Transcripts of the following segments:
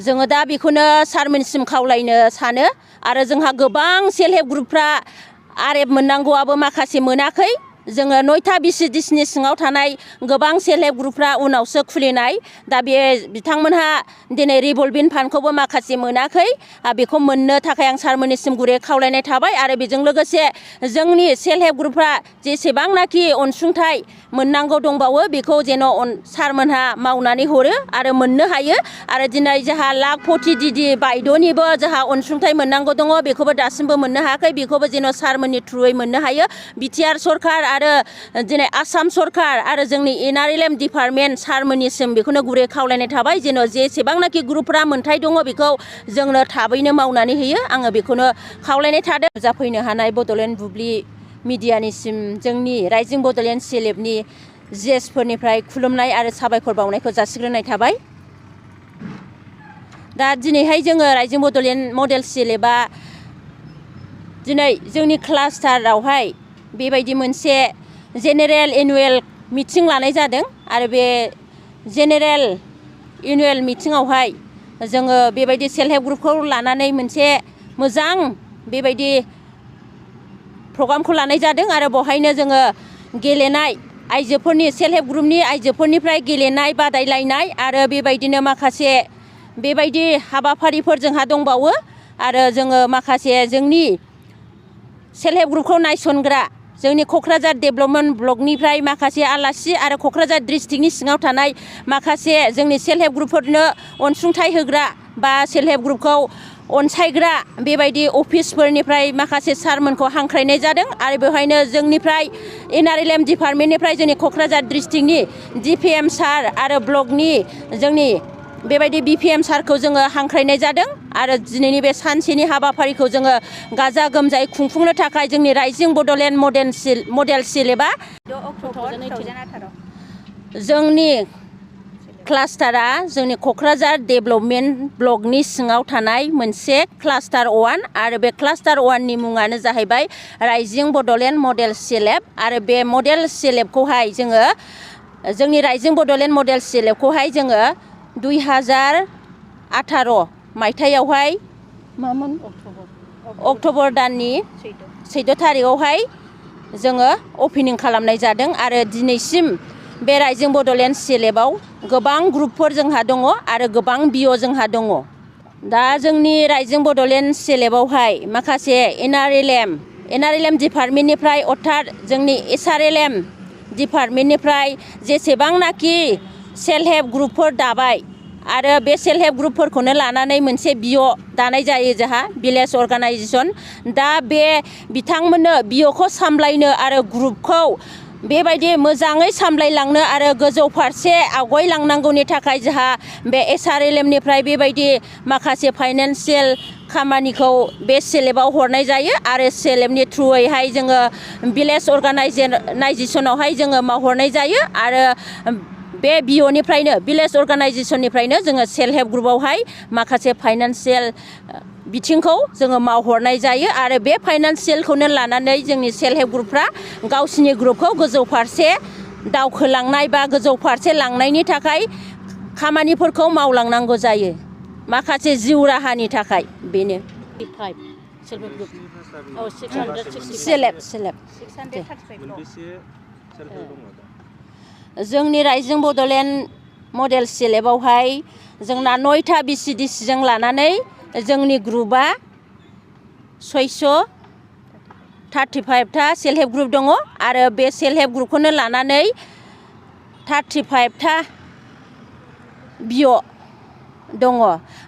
जोङो दा बेखौनो सारमोनसिम खावलायनो सानो आरो जोंहा गोबां सेल्फ हेल्प ग्रुपफ्रा आरेफ मोननांगौआबो माखासे मोनाखै। जोङो 9था BCDCनि सिङाव थानाय गोबां सेल्फ हेल्प ग्रुपफ्रा उनावसो खुलिनाय। दा बे बिथांमोनहा दिनै रिभल्भिं फान्डखौबो माखासे मोनाखै। बेखौ मोननो थाखाय आं सारमोननिसिम गुरै खावलायनाय थाबाय आरो बेजों लोगोसे जोंनि सेल्फ हेल्प ग्रुपफ्रा जेसेबांनाखि अनसुंथाइ मोननांगौ दंबावो बेखौ जेन' सारमोनहा मावनानै हरो आरो मोननो हायो। आरो दिनै जोंहा लाखपति दिदि बायद'निबो जोंहा अनसुंथाइ मोननांगौ दङ, बेखौबो दासिमबो मोननो हायाखै। बेखौबो जेन' सारमोननि थ्रुयै मोननो हायो। बिटिआर सरखार आरो दिनै आसाम सरखार आरो जोंनि NRLM डिपार्टमेन्ट सारमोननिसिम बेखौनो गुरै खावलायनाय थाबाय जेन' जेसेबांनाखि ग्रुपफ्रा मोन्थाय दङ बेखौ जोंनो थाबैनो मावनानै होयो। आङो बेखौनो खावलायनाय थादों। जाफैनो हानाय बड'लेण्ड बुब्लि मिडियानिसिम जोंनि राइजिं बड'लेण्ड CLFनि GSफोरनिफ्राय खुलुमनाय आरो साबायखर बावनायखौ जासिग्रोनाय थाबाय। दा दिनैहाय जोङो राइजिं बड'लेण्ड मडेल CLFआ दिनै जोंनि क्लास्टारावहाय बेबायदि मोनसे जेनेरेल एनुवेल मिटिं लानाय जादों आरो बे जेनेरेल एनुवेल मिटिङावहाय जोङो बेबायदि सेल्फ हेल्प ग्रुपखौ लानानै मोनसे मोजां बेबायदि प्रग्रामखौ लानाय जादों आरो बेवहायनो जोङो गेलेनाय आइजोफोरनि सेल्फ हेल्प ग्रुपनि आइजोफोरनिफ्राय गेलेनाय बादायलायनाय आरो बेबायदिनो माखासे बेबायदि हाबाफारिफोर जोंहा दंबावो आरो जोङो माखासे जोंनि सेल्फ हेल्प ग्रुपखौ नायसनग्रा जोंनि क'क्राझार डेभेलपमेन्ट ब्लकनिफ्राय माखासे आलासि आरो क'क्राझार डिस्ट्रिक्टनि सिङाव थानाय माखासे जोंनि सेल्फ हेल्प ग्रुपफोरनो अनसुंथाइ होग्रा बा सेल्फ हेल्प ग्रुपखौ अनसायग्रा बेबायदि अफिसफोरनिफ्राय माखासे सारमोनखौ हांख्रायनाय जादों आरो बेवहायनो जोंनिफ्राय NRLM डिपार्टमेन्टनिफ्राय जोंनि क'क्राझार डिस्ट्रिक्टनि DPM सार आरो ब्लकनि जोंनि बेबायदि BPM सारखौ जोङो हांख्रायनाय जादों आरो दिनैनि बे सानसेनि हाबाफारिखौ जोङो गाजा गोमजायै खुंफुंनो थाखाय जोंनि राइजिं बड'लेण्ड मडेल CLFआ जोंनि क्लास्टारा जोंनि क'क्राझार डेभेलपमेन्ट ब्लकनि सिङाव थानाय मोनसे क्लास्टार 1 आरो बे क्लास्टार 1नि मुङानो जाहैबाय राइजिं बड'लेण्ड मडेल CLF आरो बे मडेल CLFखौहाय जोङो जोंनि राइजिं बड'लेण्ड मडेल CLFखौहाय जोङो 2018 मायथाइयावहाय मामोन अक्ट'बर दाननि 14 थारिखआवहाय जोङो अपेनिं खालामनाय जादों आरो दिनैसिम बे राइजिं बड'लेण्ड CLFआव गोबां ग्रुपफोर जोंहा दङ आरो गोबां BO जोंहा दङ। दा जोंनि राइजिं बड'लेण्ड CLFआवहाय माखासे NRLM डिपार्टमेन्टनिफ्राय अर्थात जोंनि SRLM डिपार्टमेन्टनिफ्राय जेसेबांनाखि सेल्फ हेल्प ग्रुपफोर दाबाय आरो बे सेल्फ हेल्प ग्रुपफोरखौनो लानानै मोनसे BO दानाय जायो जोंहा भिलेज अर्गानाइजेसन। दा बे बिथांमोननो BOखौ सामलायनो आरो ग्रुपखौ बेबायदि मोजाङै सामलायलांनो आरो गोजौ फारसे आवगायलांनांगौनि थाखाय जोंहा बे SRLMनिफ्राय बेबायदि माखासे फाइनान्सियेल खामानिखौ बे CLFआव हरनाय जायो आरो CLFनि थ्रुयैहाय जोङो भिलेज अर्गानाइजेसनावहाय जोङो मावहरनाय जायो आरो बे BOनिफ्रायनो भिलेज अर्गानाइजेसननिफ्रायनो जोङो सेल्फ हेल्प ग्रुपआवहाय माखासे फाइनान्सियेल बिथिंखौ जोङो मावहरनाय जायो आरो बे फाइनान्सियेलखौनो लानानै जोंनि सेल्फ हेल्प ग्रुपफ्रा गावसिनि ग्रुपखौ गोजौ फारसे दावखोलांनाय बा गोजौ फारसे लांनायनि थाखाय खामानिफोरखौ मावलांनांगौ जायो माखासे जिउ राहानि थाखाय। बेनो जोंनि राइजिं बड'लेण्ड मडेल CLFआवहाय जोंना 9था BCDCजों लानानै जोंनि ग्रुपआ 635था सेल्फ हेल्प ग्रुप दङ आरो बे सेल्फ हेल्प ग्रुपखौनो लानानै 35था BO दङ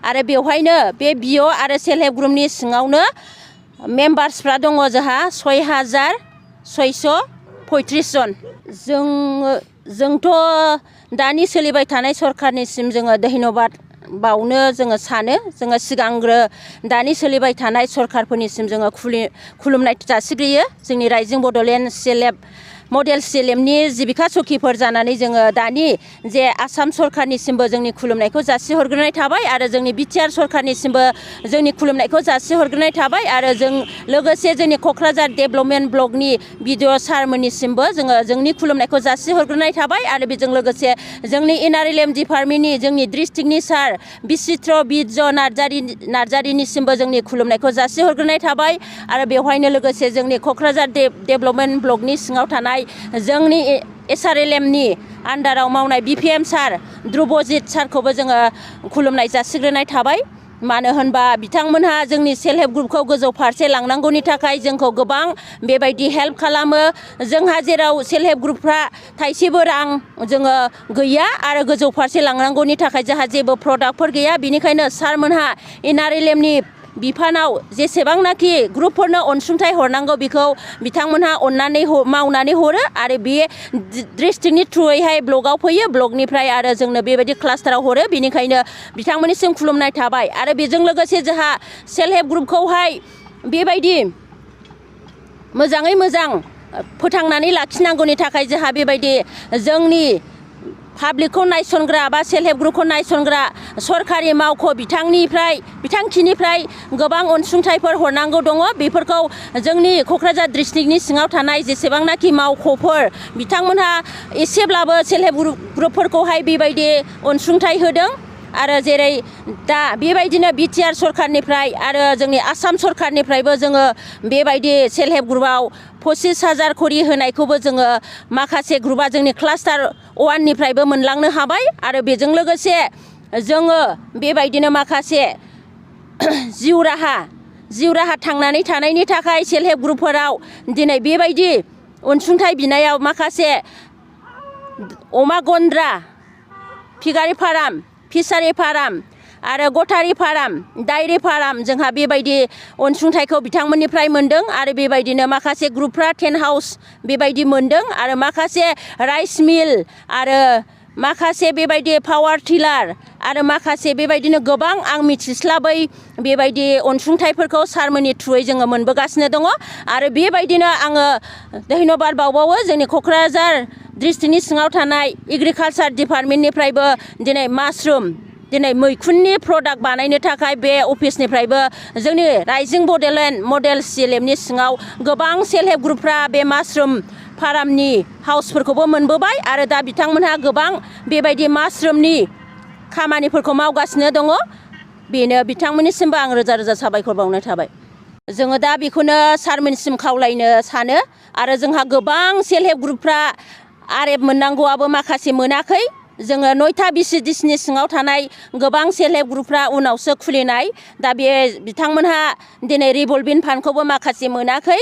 आरो बेवहायनो बे BO आरो सेल्फ हेल्प ग्रुपनि सिङावनो मेम्बार्सफ्रा दङ जोंहा 6635 जन। जोंथ' दानि सोलिबाय थानाय सरखारनिसिम जोङो धन्यबाद बावनो जोङो सानो। जोङो सिगांग्रो दानि सोलिबाय थानाय सरखारफोरनिसिम जोङो खुलुमनाय जासिग्रोयो। जोंनि राइजिं बड'लेण्ड CLF मडेल CLMनि जिबिका सखिफोर जानानै जोङो दानि जे आसाम सरखारनिसिमबो जोंनि खुलुमनायखौ जासिहरग्रोनाय थाबाय आरो जोंनि बिटिआर सरखारनिसिमबो जोंनि खुलुमनायखौ जासिहरग्रोनाय थाबाय आरो जों लोगोसे जोंनि क'क्राझार डेभेलपमेन्ट ब्लकनि बिडिअ सारमोननिसिमबो जोङो जोंनि खुलुमनायखौ जासिहरग्रोनाय थाबाय आरो बेजों लोगोसे जोंनि NRLM डिपार्टमेन्टनि जोंनि डिस्ट्रिक्टनि सार बिचित्र बिरज नार्जारिनिसिमबो जोंनि खुलुमनायखौ जासिहरग्रोनाय थाबाय आरो बेवहायनो लोगोसे जोंनि क'क्राझार डेभेलपमेन्ट ब्लकनि सिङाव थानाय जोंनि SRLMनि आन्डाराव मावनाय BPM सार ध्रुबजित सारखौबो जोङो खुलुमनाय जासिग्रोनाय थाबाय मानो होनबा बिथांमोनहा जोंनि सेल्फ हेल्प ग्रुपखौ गोजौ फारसे लांनांगौनि थाखाय जोंखौ गोबां बेबायदि हेल्प खालामो जोंहा जेराव सेल्फ हेल्प ग्रुपफ्रा थाइसेबो रां जोङो गैया आरो गोजौ फारसे लांनांगौनि थाखाय जोंहा जेबो प्रडाक्टफोर गैया बिनिखायनो सारमोनहा NRLMनि बिफानाव जेसेबांनाखि ग्रुपफोरनो अनसुंथाइ हरनांगौ बेखौ बिथांमोनहा अननानै मावनानै हरो आरो बे डिस्ट्रिक्टनि थ्रुयैहाय ब्लकआव फैयो ब्लकनिफ्राय आरो जोंनो बेबायदि क्लास्टाराव हरो बेनिखायनो बिथांमोननिसिम खुलुमनाय थाबाय आरो बेजों लोगोसे जोंहा सेल्फ हेल्प ग्रुपखौहाय बेबायदि मोजाङै मोजां फोथांनानै लाखिनांगौनि थाखाय जोंहा बेबायदि जोंनि पाब्लिकखौ नायसनग्रा बा सेल्फ हेल्प ग्रुपखौ नायसनग्रा सरकारि मावख' बिथांखिनिफ्राय गोबां अनसुंथाइफोर हरनांगौ दङ बेफोरखौ जोंनि क'क्राझार डिस्ट्रिक्टनि सिङाव थानाय जेसेबांनाखि मावख'फोर बिथांमोनहा एसेब्लाबो सेल्फ हेल्प ग्रुपफोरखौहाय बेबायदि अनसुंथाइ होदों आरो जेरै दा बेबायदिनो बिटिआर सरखारनिफ्राय आरो जोंनि आसाम सरखारनिफ्रायबो जोङो बेबायदि सेल्फ हेल्प ग्रुपआव 25,000 खरि होनायखौबो जोङो माखासे ग्रुपआ जोंनि क्लास्टार 1निफ्रायबो मोनलांनो हाबाय आरो बेजों लोगोसे जोङो बेबायदिनो माखासे जिउ राहा थांनानै थानायनि थाखाय सेल्फ हेल्प ग्रुपफोराव दिनै बेबायदि अनसुंथाइ बिनायाव माखासे अमा गन्द्रा पिगारि फार्म फिसारि फार्म आरो गटारि फार्म डायरि फार्म जोंहा बेबायदि अनसुंथाइखौ बिथांमोननिफ्राय मोनदों आरो बेबायदिनो माखासे ग्रुपफ्रा टेन्ट हाउस बेबायदि मोनदों आरो माखासे राइस मिल आरो माखासे बेबायदि पावार टिलार आरो माखासे बेबायदिनो गोबां आं मिथिस्लाबै बेबायदि अनसुंथाइफोरखौ सारमोननि थ्रुयै जोङो मोनबोगासिनो दङ आरो बेबायदिनो आङो धन्यबाद बावबावो जोंनि क'क्राझार डिस्ट्रिक्टनि सिङाव थानाय एग्रिकालसार डिपार्टमेन्टनिफ्रायबो दिनै मैखुननि प्रडाक्ट बानायनो थाखाय बे अफिसनिफ्रायबो जोंनि राइजिं बड'लेण्ड मडेल CLMनि सिङाव गोबां सेल्फ हेल्प ग्रुपफ्रा बे मासरुम फार्मनि हाउसफोरखौबो मोनबोबाय आरो दा बिथांमोनहा गोबां बेबायदि मासरुमनि खामानिफोरखौ मावगासिनो दङ बेनो बिथांमोननिसिमबो आं रोजा रोजा साबायखर बावनाय थाबाय जोङो दा बेखौनो सारमोनसिम खावलायनो सानो आरो जोंहा गोबां सेल्फ हेल्प ग्रुपफ्रा आरएफ मोननांगौआबो माखासे मोनाखै जोङो 9था BCDCनि सिङाव थानाय गोबां सेल्फ हेल्प ग्रुपफ्रा उनावसो खुलिनाय दा बे बिथांमोनहा दिनै रिभल्भिं फान्डखौबो माखासे मोनाखै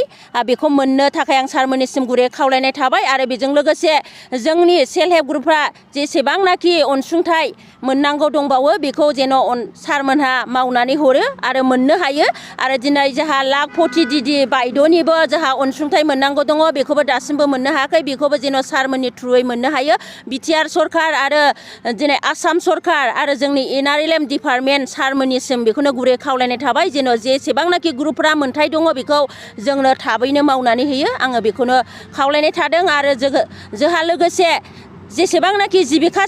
बेखौ मोननो थाखाय आं सारमोननिसिम गुरै खावलायनाय थाबाय आरो बेजों लोगोसे जोंनि सेल्फ हेल्प ग्रुपफ्रा जेसेबांनाखि अनसुंथाइ मोननांगौ दंबावो बेखौ जेन' सारमोनहा मावनानै हरो आरो मोननो हायो आरो दिनै जोंहा लाखपति दिदि बायद'निबो जोंहा अनसुंथाइ मोननांगौ दङ बेखौबो दासिमबो मोननो हायाखै बेखौबो जेन' सारमोननि थ्रुयै मोननो हायो बिटिआर सरखार आरो दिनै आसाम सरखार आरो जोंनि NRLM डिपार्टमेन्ट सारमोननिसिम बेखौनो गुरै खावलायनाय थाबाय जेन' जेसेबांनाखि ग्रुपफ्रा मोन्थाय दङ बेखौ जोंनो थाबैनो मावनानै होयो आङो बेखौनो खावलायनाय थादों आरो जोंहा लोगोसे जेसेबांनाखि जिबिका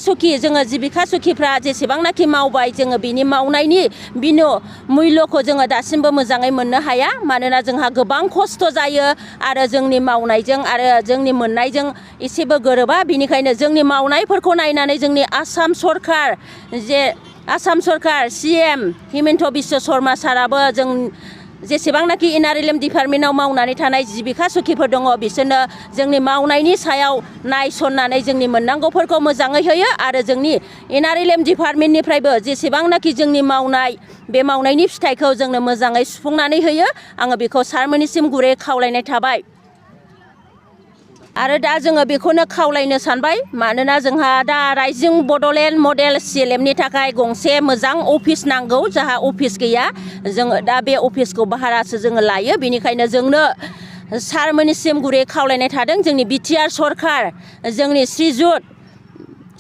सखिफ्रा जेसेबांनाखि मावबाय जोङो बिनि मावनायनि मुल्यखौ जोङो दासिमबो मोजाङै मोननो हाया मानोना जोंहा गोबां खस्थ' जायो आरो जोंनि मावनायजों आरो जोंनि मोननायजों एसेबो गोरोबा बिनिखायनो जोंनि मावनायफोरखौ नायनानै जोंनि आसाम सरखार CM हिमन्त बिश्व शर्मा साराबो जों जेसेबांनाखि NRLM डिपार्टमेन्टआव मावनानै थानाय जिबिका सखिफोर दङ बिसोरनो जोंनि मावनायनि सायाव नायसननानै जोंनि मोननांगौफोरखौ मोजाङै होयो आरो जोंनि NRLM डिपार्टमेन्टनिफ्रायबो जेसेबांनाखि जोंनि मावनाय बे मावनायनि फिथाइखौ जोंनो मोजाङै सुफुंनानै होयो आङो बेखौ सारमोननिसिम गुरै खावलायनाय थाबाय आरो दा जोङो बेखौनो खावलायनो सानबाय मानोना जोंहा दा राइजिं बड'लेण्ड मडेल CLMनि थाखाय गंसे मोजां अफिस नांगौ जोंहा अफिस गैया जोङो दा बे अफिसखौ भारासो जोङो लायो बेनिखायनो जोंनो सारमोननिसिम गुरै खावलायनाय थादों जोंनि बिटिआर सरखार जोंनि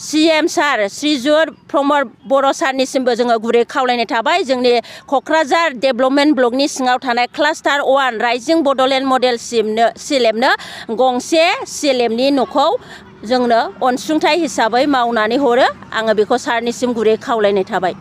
CM सार श्रीजुत प्रमद बर' सारनिसिमबो जोङो गुरै खावलायनाय थाबाय जोंनि क'क्राझार डेभेलपमेन्ट ब्लकनि सिङाव थानाय क्लास्टार 1 राइजिं बड'लेण्ड मडेल CLFनो गंसे CLFनि न'खौ जोंनो अनसुंथाइ हिसाबै मावनानै हरो आङो बेखौ सारनिसिम गुरै खावलायनाय थाबाय।